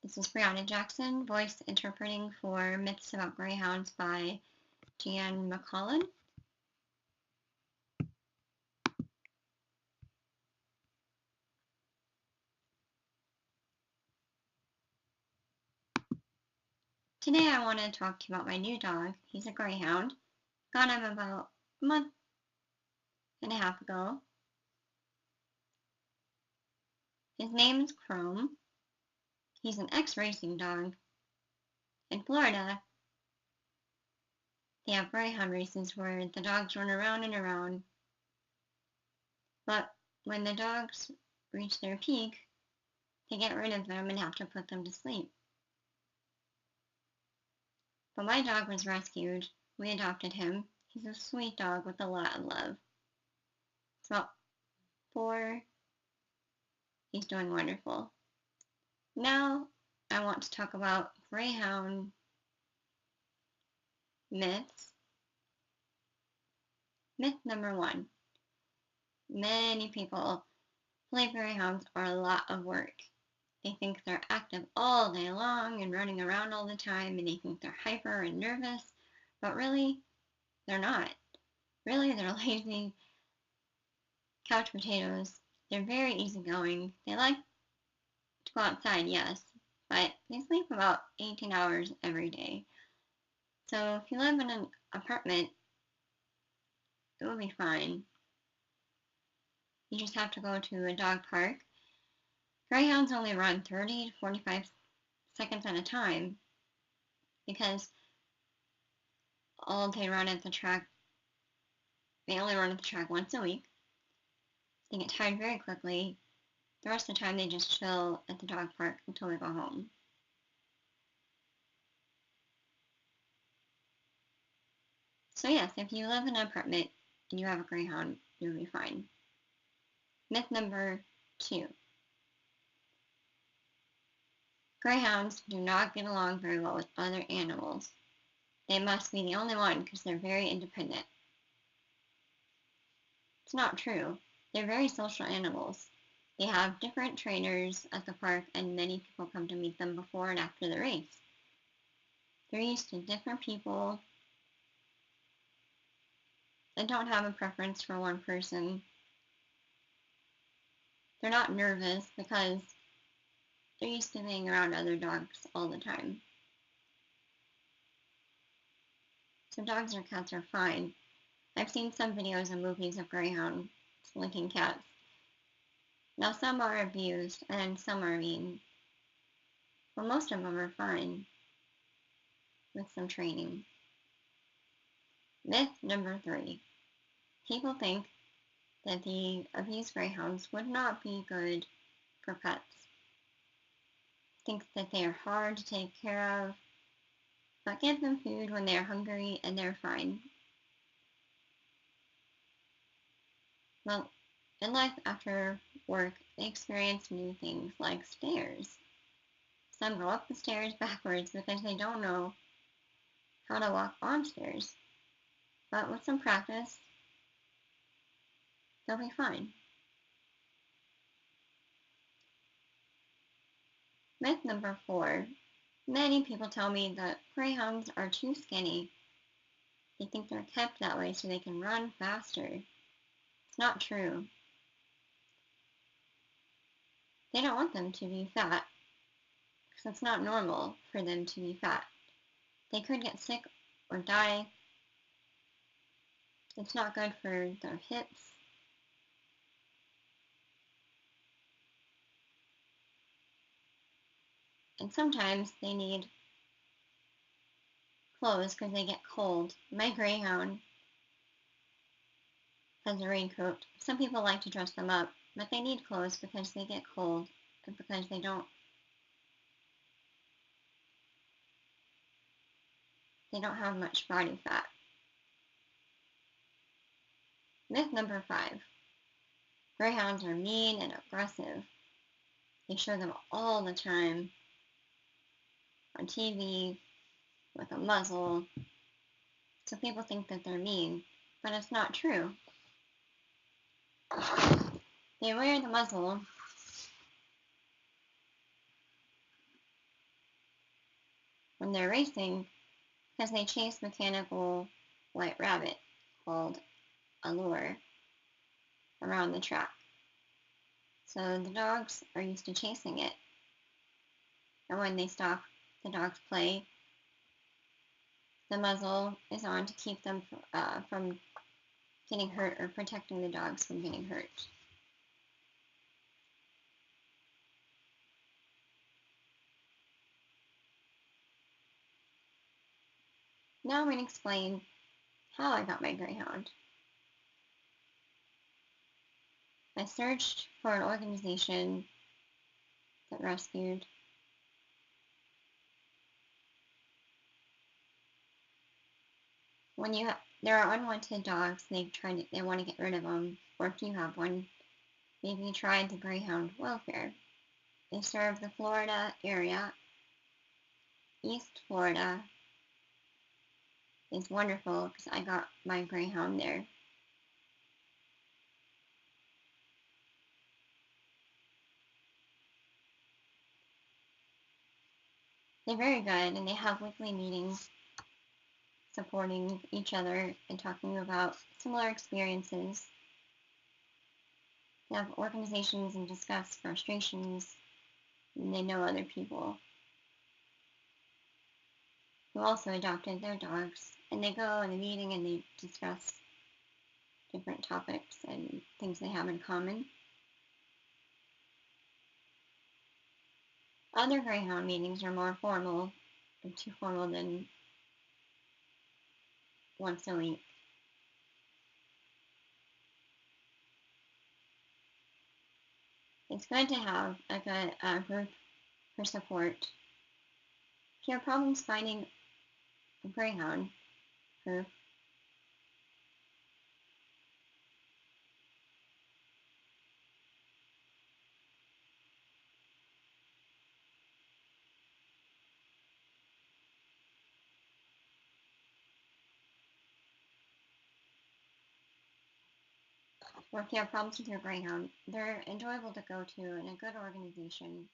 This is Brianna Jackson, voice interpreting for Myths About Greyhounds by Jan McCollin. Today I want to talk to you about my new dog. He's a Greyhound. Got him about a month and a half ago. His name's Chrome. He's an ex-racing dog. In Florida, they have Greyhound races where the dogs run around and around. But when the dogs reach their peak, they get rid of them and have to put them to sleep. But my dog was rescued. We adopted him. He's a sweet dog with a lot of love. It's about 4. He's doing wonderful. Now I want to talk about Greyhound myths. Myth number 1. Many people believe Greyhounds are a lot of work. They think they're active all day long and running around all the time, and they think they're hyper and nervous, but really, they're not. Really, they're lazy couch potatoes. They're very easygoing. They like to go outside, yes, but they sleep about 18 hours every day. So if you live in an apartment, it will be fine. You just have to go to a dog park. Greyhounds only run 30 to 45 seconds at a time because they only run at the track once a week. They get tired very quickly. The rest of the time they just chill at the dog park until they go home. So yes, if you live in an apartment and you have a Greyhound, you'll be fine. Myth number 2. Greyhounds do not get along very well with other animals. They must be the only one because they're very independent. It's not true. They're very social animals. They have different trainers at the park, and many people come to meet them before and after the race. They're used to different people and don't have a preference for one person. They're not nervous because they're used to being around other dogs all the time. So dogs or cats are fine. I've seen some videos and movies of Greyhounds licking cats. Now some are abused and some are mean, but most of them are fine with some training. Myth number 3. People think that the abused Greyhounds would not be good for pets. Think that they are hard to take care of, but give them food when they are hungry and they're fine. Well, in life after work, they experience new things like stairs. Some go up the stairs backwards because they don't know how to walk on stairs. But with some practice, they'll be fine. Myth number 4. Many people tell me that Greyhounds are too skinny. They think they're kept that way so they can run faster. It's not true. They don't want them to be fat because it's not normal for them to be fat. They could get sick or die. It's not good for their hips. And sometimes they need clothes because they get cold. My Greyhound has a raincoat. Some people like to dress them up, but they need clothes because they get cold and because they don't have much body fat. Myth number 5. Greyhounds are mean and aggressive. They show them all the time on TV with a muzzle. So people think that they're mean, but it's not true. They wear the muzzle when they're racing because they chase mechanical white rabbit called a lure around the track. So the dogs are used to chasing it. And when they stop, the dogs play. The muzzle is on to keep them from getting hurt or protecting the dogs from getting hurt. Now I'm going to explain how I got my Greyhound. I searched for an organization that rescued when there are unwanted dogs, they want to get rid of them, or if you have one, maybe try the Greyhound welfare. They serve the Florida area. East Florida is wonderful because I got my Greyhound there. They're very good, and they have weekly meetings supporting each other and talking about similar experiences. They have organizations and discuss frustrations, and they know other people who also adopted their dogs, and they go in a meeting and they discuss different topics and things they have in common. Other Greyhound meetings are more formal, or too formal than once a week. It's good to have a group for support. If you have problems finding a Greyhound group, or if you have problems with your Greyhound, they're enjoyable to go to and a good organization.